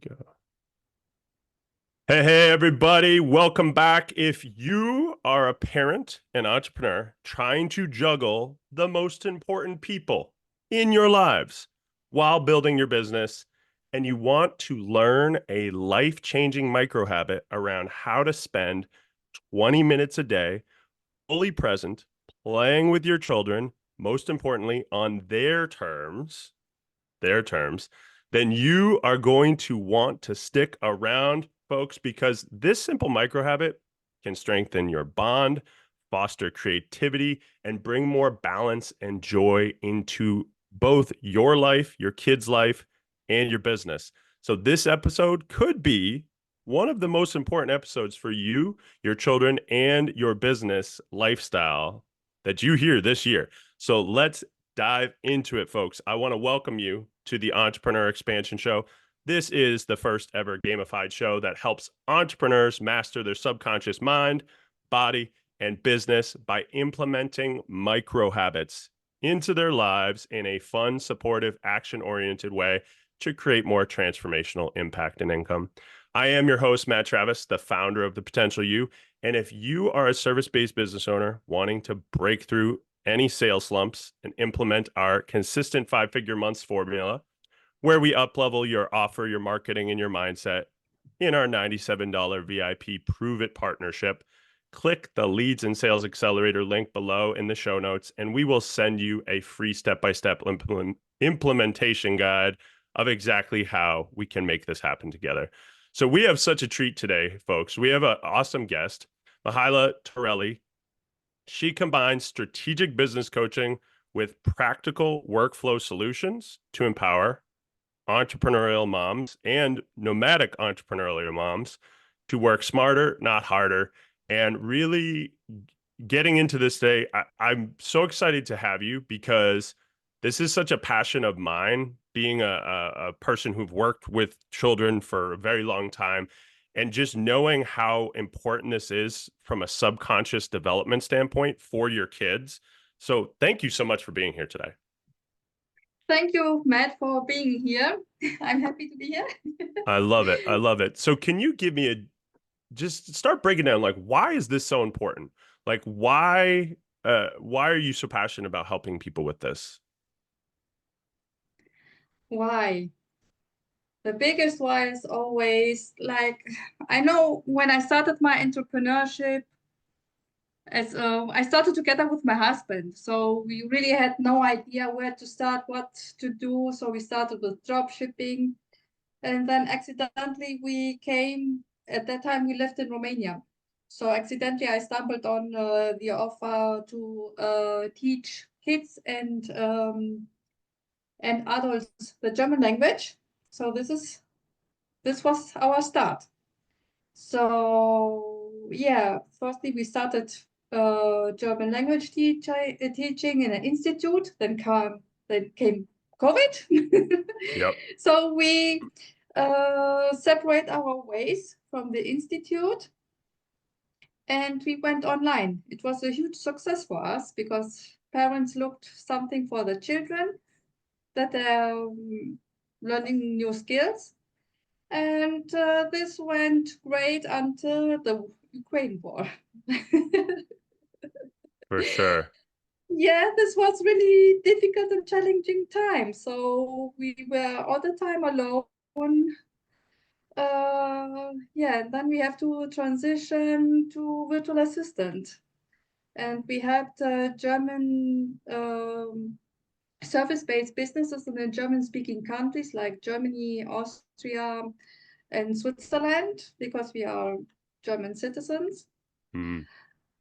Go. Hey, everybody. Welcome back. If you are a parent and entrepreneur trying to juggle the most important people in your lives while building your business, and you want to learn a life-changing micro habit around how to spend 20 minutes a day fully present, playing with your children, most importantly, on their terms, then you are going to want to stick around, folks, because this simple micro habit can strengthen your bond, foster creativity, and bring more balance and joy into both your life, your kids' life, and your business. So this episode could be one of the most important episodes for you, your children, and your business lifestyle that you hear this year. So let's dive into it, folks. I want to welcome you to the Entrepreneur Expansion Show. This is the first ever gamified show that helps entrepreneurs master their subconscious mind, body, and business by implementing micro habits into their lives in a fun, supportive, action-oriented way to create more transformational impact and income. I am your host, Matt Travis, the founder of The Potential You. And if you are a service-based business owner wanting to break through any sales slumps and implement our consistent 5-figure months formula, where we uplevel your offer, your marketing, and your mindset in our $97 VIP Prove It partnership, click the Leads and Sales Accelerator link below in the show notes, and we will send you a free step-by-step implementation guide of exactly how we can make this happen together. So we have such a treat today, folks. We have an awesome guest, Mihaela Torelli. She combines strategic business coaching with practical workflow solutions to empower entrepreneurial moms and nomadic entrepreneurial moms to work smarter, not harder. And really getting into this today, I'm so excited to have you because this is such a passion of mine, being a person who've worked with children for a very long time, and just knowing how important this is from a subconscious development standpoint for your kids. So thank you so much for being here today. Thank you, Matt, for being here. I'm happy to be here. I love it. I love it. So can you give me just start breaking down, like, why is this so important? Like, why are you so passionate about helping people with this? Why? The biggest why is always like, I know when I started my entrepreneurship, I started together with my husband. So we really had no idea where to start, what to do. So we started with drop shipping. And then accidentally at that time we lived in Romania. So accidentally I stumbled on the offer to teach kids and adults the German language. So this was our start. So yeah, firstly we started German language teaching in an institute. Then came COVID. Yep. So we separate our ways from the institute and we went online. It was a huge success for us because parents looked something for the children that are learning new skills. And this went great until the Ukraine war. For sure. Yeah, this was really difficult and challenging time. So we were all the time alone. Yeah, and then we have to transition to virtual assistant. And we helped German service-based businesses in the German-speaking countries like Germany, Austria, and Switzerland, because we are German citizens. Mm.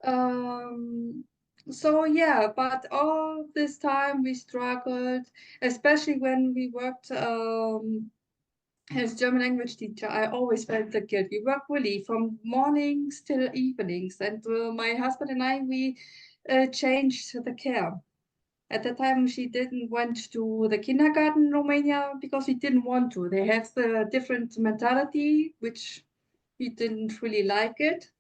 Um, so yeah, but all this time we struggled, especially when we worked as German language teacher. I always felt the guilt. We work really from mornings till evenings, and my husband and I we changed the care. At the time, she didn't want to the kindergarten in Romania because we didn't want to. They have the different mentality, which we didn't really like it.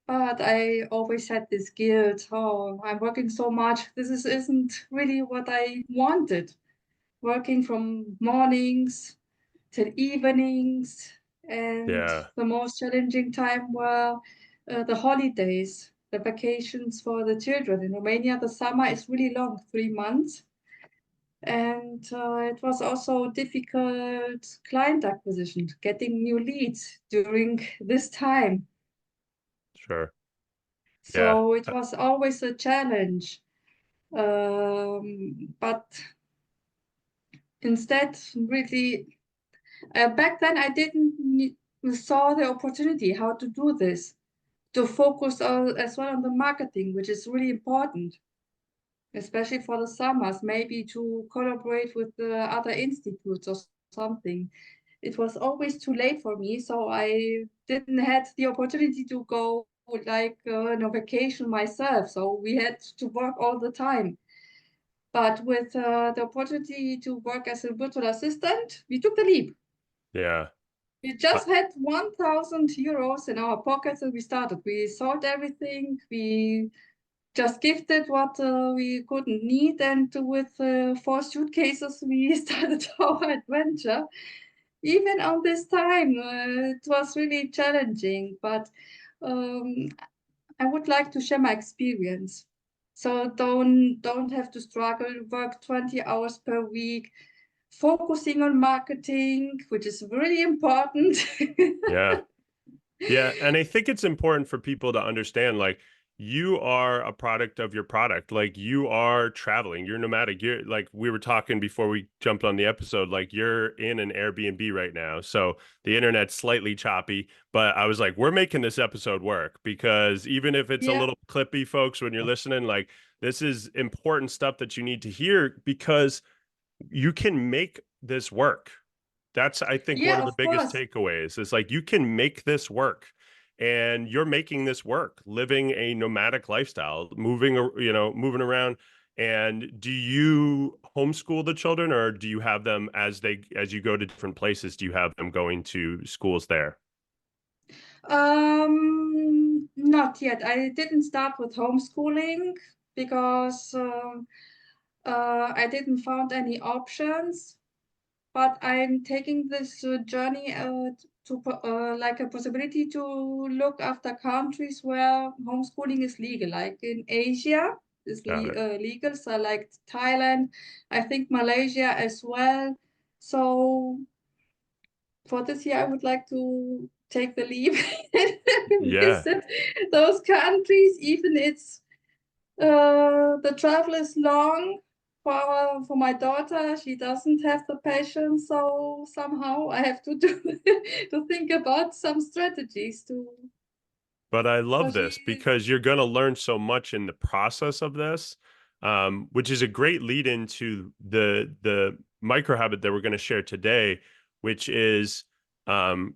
But I always had this guilt. Oh, I'm working so much. Isn't really what I wanted. Working from mornings till evenings. And Yeah, the most challenging time were the holidays, the vacations for the children. In Romania, the summer is really long, 3 months. And it was also difficult client acquisition, getting new leads during this time. sure. Yeah. So it was always a challenge. But instead, really, back then I didn't saw the opportunity how to do this, to focus as well on the marketing, which is really important, especially for the summers, maybe to collaborate with the other institutes or something. It was always too late for me, so I didn't had the opportunity to go like on a vacation myself. So we had to work all the time. But with the opportunity to work as a virtual assistant, we took the leap. Yeah. We Uh, just had 1,000 euros in our pockets and we started. We sold everything. We just gifted what we couldn't need. And with 4 suitcases, we started our adventure. Even on this time, it was really challenging, but um, I would like to share my experience. So don't have to struggle, work 20 hours per week, focusing on marketing, which is really important. yeah. Yeah, and I think it's important for people to understand like you are a product of your product. Like you are traveling, you're nomadic. You're like we were talking before we jumped on the episode, like you're in an Airbnb right now. So the internet's slightly choppy, but I was like, we're making this episode work because even if it's a Yeah, little clippy, folks, when you're listening, like this is important stuff that you need to hear because you can make this work. That's, I think, one yeah, of the of biggest course. takeaways is like you can make this work and you're making this work, living a nomadic lifestyle, moving around. And do you homeschool the children or do you have them as you go to different places, do you have them going to schools there? Not yet. I didn't start with homeschooling because I didn't found any options. But I'm taking this journey to like a possibility to look after countries where homeschooling is legal, like in Asia is Got it. legal, so like Thailand, I think Malaysia as well. So for this year, I would like to take the leap and Yeah. visit those countries, even it's the travel is long for my daughter. She doesn't have the patience, so somehow I have to do to think about some strategies to. But I So love she, this because you're going to learn so much in the process of this, which is a great lead into the micro habit that we're going to share today, which um,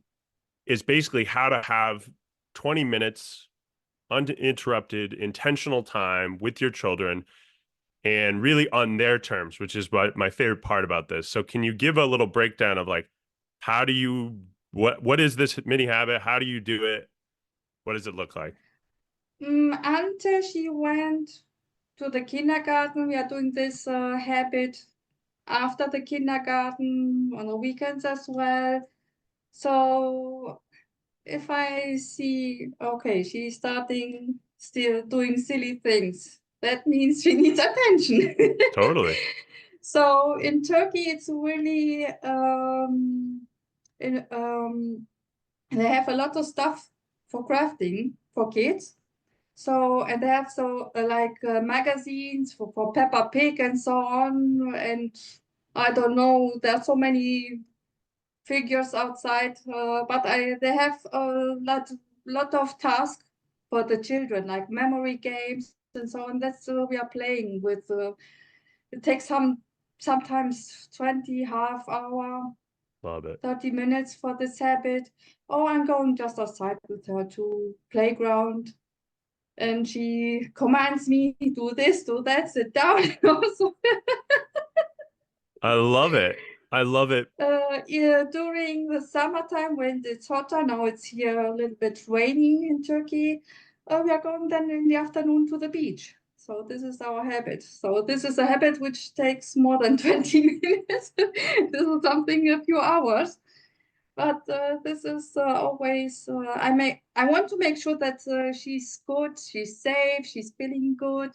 is basically how to have 20 minutes uninterrupted, intentional time with your children and really on their terms, which is what my favorite part about this. So, can you give a little breakdown of like how do you what is this mini habit? How do you do it? What does it look like? until she went to the kindergarten, we are doing this habit after the kindergarten on the weekends as well. So if I see, okay, she's starting still doing silly things, that means she needs attention. Totally. So in Turkey, it's really, they have a lot of stuff for crafting for kids. So, and they have like magazines for Peppa Pig and so on. And I don't know, there are so many figures outside, but they have a lot of tasks for the children, like memory games and so on. That's we are playing with. It takes sometimes 20 half hour, Love it. 30 minutes for this habit. Oh, I'm going just outside with her to playground. And she commands me, do this, do that, sit down. Also, I love it. I love it. yeah, during the summertime when it's hotter, now it's here a little bit rainy in Turkey, we are going then in the afternoon to the beach. So this is our habit. So this is a habit which takes more than 20 minutes. This is something a few hours. But this is always I want to make sure that she's good, she's safe, she's feeling good.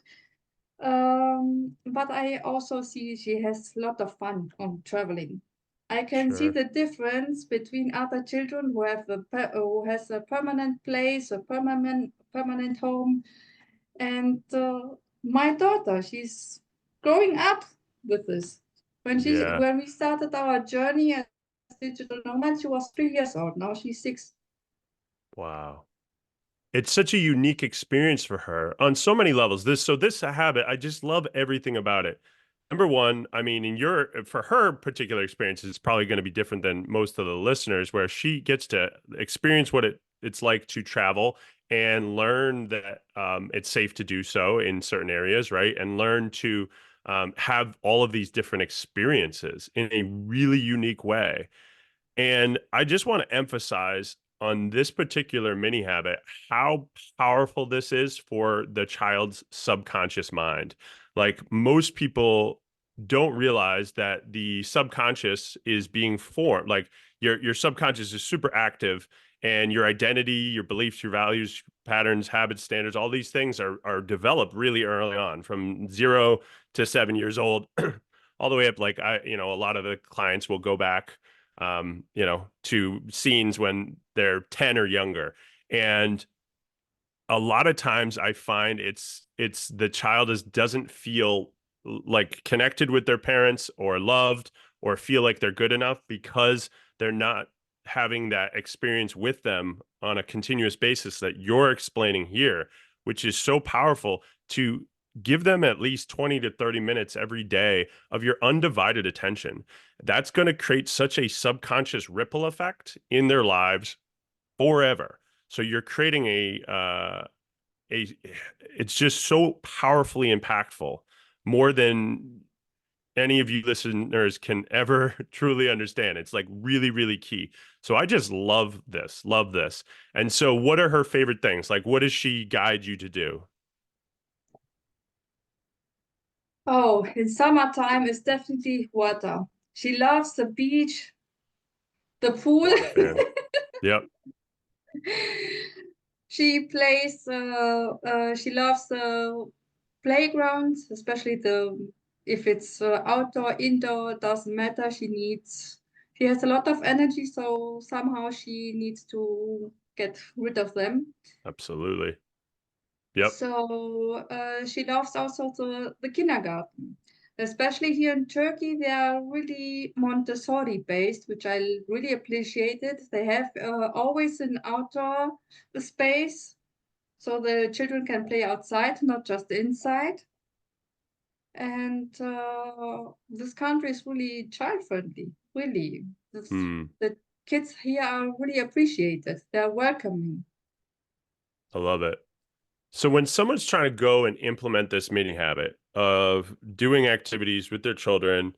But I also see she has a lot of fun on traveling. I can see Sure. the difference between other children who have who has a permanent place, a permanent home, and my daughter, she's growing up with this. Yeah. When we started our journey as digital nomad, she was 3 years old. Now she's 6. Wow. It's such a unique experience for her on so many levels. This habit, I just love everything about it. Number one, I mean, for her particular experience, it's probably going to be different than most of the listeners, where she gets to experience what it's like to travel and learn that it's safe to do so in certain areas, right? And learn to have all of these different experiences in a really unique way. And I just want to emphasize on this particular mini habit how powerful this is for the child's subconscious mind. Like, most people don't realize that the subconscious is being formed. Like, your subconscious is super active, and your identity, your beliefs, your values, patterns, habits, standards, all these things are developed really early on, from 0 to 7 years old, all the way up. Like, a lot of the clients will go back to scenes when they're 10 or younger. And a lot of times I find it's the child doesn't feel like connected with their parents or loved or feel like they're good enough because they're not having that experience with them on a continuous basis that you're explaining here, which is so powerful. To give them at least 20 to 30 minutes every day of your undivided attention. That's going to create such a subconscious ripple effect in their lives forever. So you're creating a it's just so powerfully impactful, more than any of you listeners can ever truly understand. It's like really, really key. So I just love this, love this. And so what are her favorite things? Like, what does she guide you to do? Oh, in summertime, it's definitely water. She loves the beach, the pool. Water fan. Yep. She loves the playgrounds, especially if it's outdoor, indoor, doesn't matter. She has a lot of energy, so somehow she needs to get rid of them. Absolutely. Yep. So she loves also the kindergarten. Especially here in Turkey, they are really Montessori based, which I really appreciated. They have always an outdoor space so the children can play outside, not just inside. And this country is really child friendly, really. Hmm. The kids here are really appreciated, they're welcoming. I love it. So when someone's trying to go and implement this mini habit of doing activities with their children,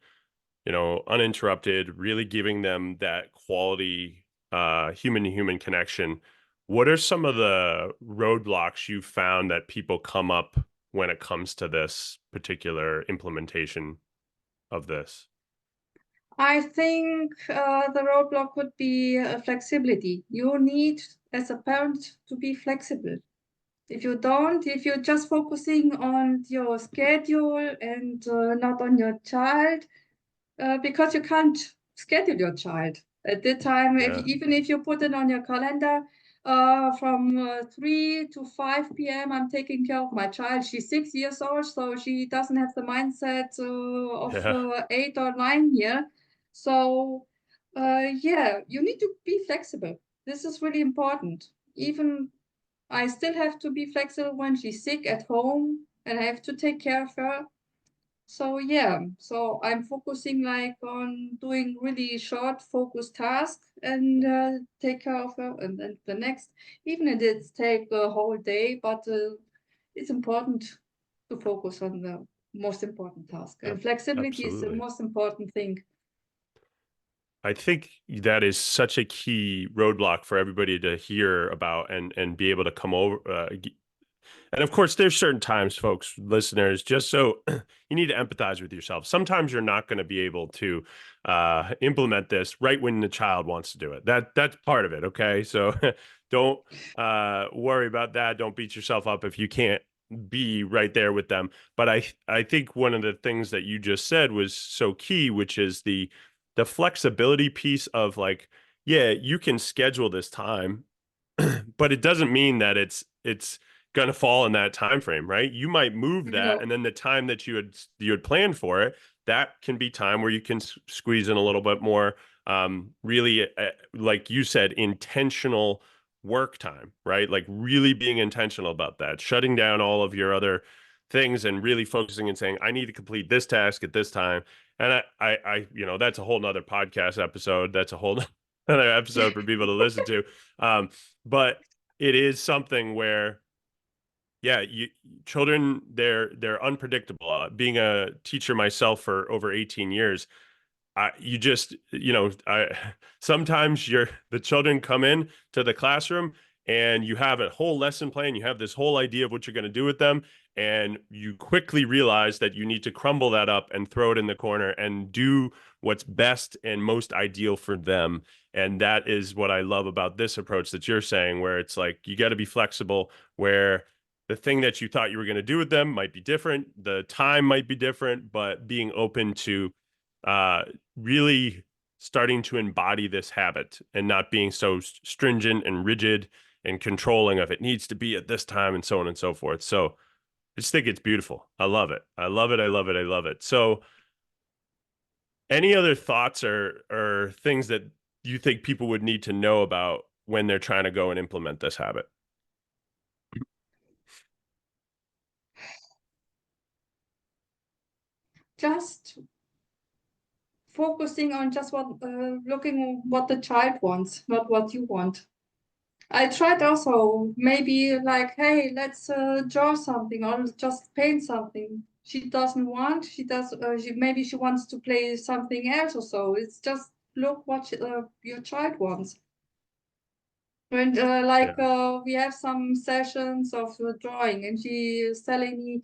uninterrupted, really giving them that quality human to human connection, what are some of the roadblocks you've found that people come up when it comes to this particular implementation of this? I think the roadblock could be flexibility. You need, as a parent, to be flexible. If you don't, if you're just focusing on your schedule and not on your child, because you can't schedule your child at the time. Yeah. Even if you put it on your calendar, from 3 to 5 p.m., I'm taking care of my child. She's 6 years old, so she doesn't have the mindset of Yeah. 8 or 9 here. So, yeah, you need to be flexible. This is really important. Even I still have to be flexible when she's sick at home and I have to take care of her. So yeah, so I'm focusing like on doing really short focused tasks and take care of her, and then the next, even if it's take a whole day, but it's important to focus on the most important task. And Ab- flexibility is the Absolutely. most important thing. I think that is such a key roadblock for everybody to hear about and be able to come over. And of course, there's certain times, folks, listeners, just so you need to empathize with yourself. Sometimes you're not going to be able to implement this right when the child wants to do it. That's part of it. Okay. So don't worry about that. Don't beat yourself up if you can't be right there with them. But I think one of the things that you just said was so key, which is the flexibility piece of like, yeah, you can schedule this time, but it doesn't mean that it's going to fall in that time frame, right? You might move that, No. and then the time that you had planned for it, that can be time where you can squeeze in a little bit more, really, like you said, intentional work time, right? Like really being intentional about that, shutting down all of your other things and really focusing and saying, I need to complete this task at this time. And that's a whole nother podcast episode. That's a whole another episode for people to listen to. But it is something where, yeah, children, they're unpredictable. Being a teacher myself for over 18 years, you just, sometimes the children come in to the classroom and you have a whole lesson plan. You have this whole idea of what you're going to do with them. And you quickly realize that you need to crumble that up and throw it in the corner and do what's best and most ideal for them. And that is what I love about this approach that you're saying, where it's like, you got to be flexible, where the thing that you thought you were going to do with them might be different. The time might be different, but being open to, uh, really starting to embody this habit and not being so stringent and rigid and controlling of it needs to be at this time and so on and so forth. So I just think it's beautiful. I love it. I love it. I love it. I love it. So any other thoughts or things that you think people would need to know about when they're trying to go and implement this habit? Just focusing on just looking what the child wants, not what you want. I tried also maybe like, hey, let's draw something or just paint something. She doesn't want. She does. Maybe she wants to play something else or so. It's just look what your child wants. And Yeah. we have some sessions of drawing, and she is telling me,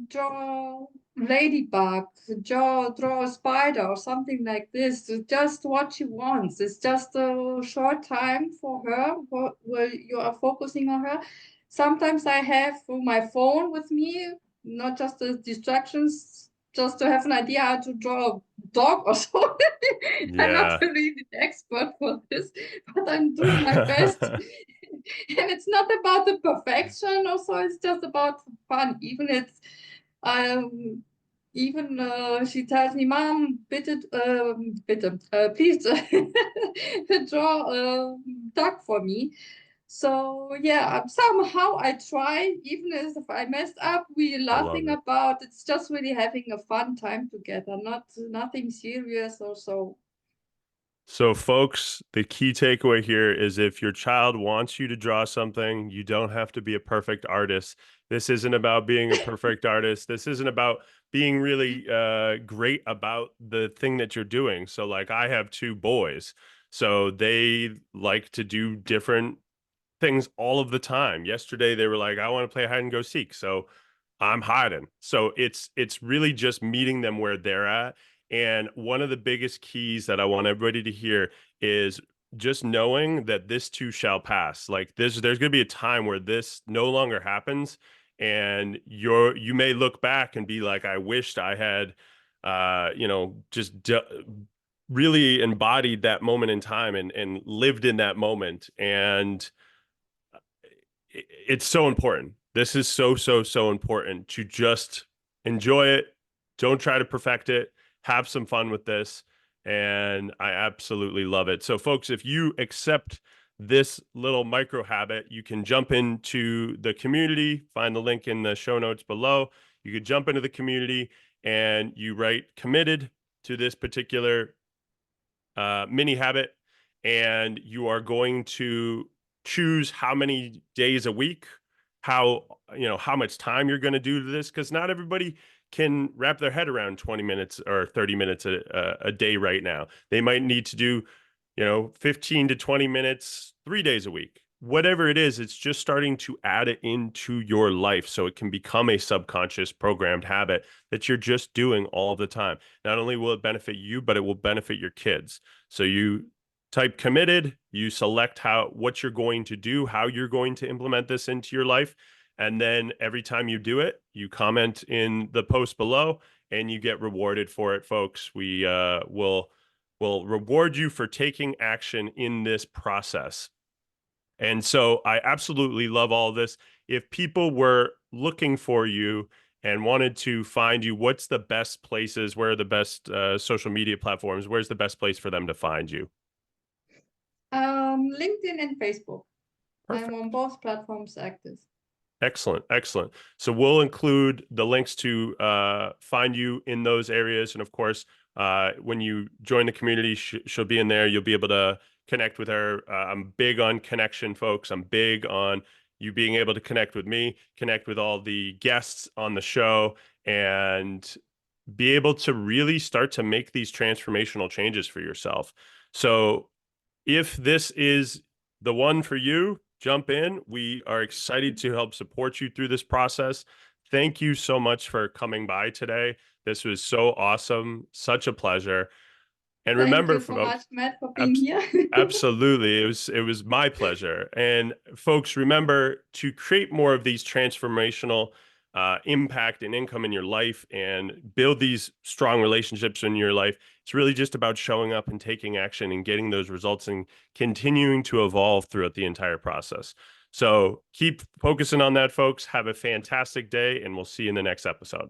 draw ladybug, draw a spider or something like this. Just what she wants. It's just a short time for her where you are focusing on her. Sometimes I have my phone with me, not just the distractions, just to have an idea how to draw a dog or so. I'm not Yeah. really an expert for this, but I'm doing my best. And it's not about the perfection or so, it's just about fun. Um even she tells me, Mom, please draw a duck for me. So yeah, somehow I try, even if I messed up, we're I love laughing it. about. It's just really having a fun time together, not nothing serious or so. So, folks, the key takeaway here is if your child wants you to draw something, you don't have to be a perfect artist. This isn't about being a perfect artist. This isn't about being really great about the thing that you're doing. So, like, I have two boys, so they like to do different things all of the time. Yesterday they were like, I want to play hide and go seek. So I'm hiding. So it's really just meeting them where they're at. And one of the biggest keys that I want everybody to hear is just knowing that this too shall pass. Like there's going to be a time where this no longer happens, and you may look back and be like, I wished I had really embodied that moment in time and lived in that moment. And it's so important. This is so, so, so important to just enjoy it. Don't try to perfect it. Have some fun with this. And I absolutely love it. So, folks, if you accept this little micro habit, you can jump into the community, find the link in the show notes below. You could jump into the community and you write committed to this particular mini habit, and you are going to choose how many days a week, how much time you're going to do this, because not everybody can wrap their head around 20 minutes or 30 minutes a day right now. They might need to do 15 to 20 minutes 3 days a week. whatever it is, it's just starting to add it into your life so it can become a subconscious programmed habit that you're just doing all the time. Not only will it benefit you, but it will benefit your kids. So you type committed, you select what you're going to do, how you're going to implement this into your life, and then every time you do it, you comment in the post below and you get rewarded for it, folks. We will reward you for taking action in this process. And so I absolutely love all this. If people were looking for you and wanted to find you, what's the best places? Where are the best social media platforms? Where's the best place for them to find you? LinkedIn and Facebook. I'm Perfect. on both platforms active. Excellent, excellent. So we'll include the links to find you in those areas, and of course, when you join the community, she'll be in there. You'll be able to connect with her. I'm big on connection, folks. I'm big on you being able to connect with me, connect with all the guests on the show, and be able to really start to make these transformational changes for yourself. So if this is the one for you, jump in. We are excited to help support you through this process. Thank you so much for coming by today. This was so awesome, such a pleasure. And Thank remember, you so much, folks, Matt, for being abs- here. absolutely, it was my pleasure. And folks, remember to create more of these transformational impact and income in your life and build these strong relationships in your life. It's really just about showing up and taking action and getting those results and continuing to evolve throughout the entire process. So keep focusing on that, folks. Have a fantastic day, and we'll see you in the next episode.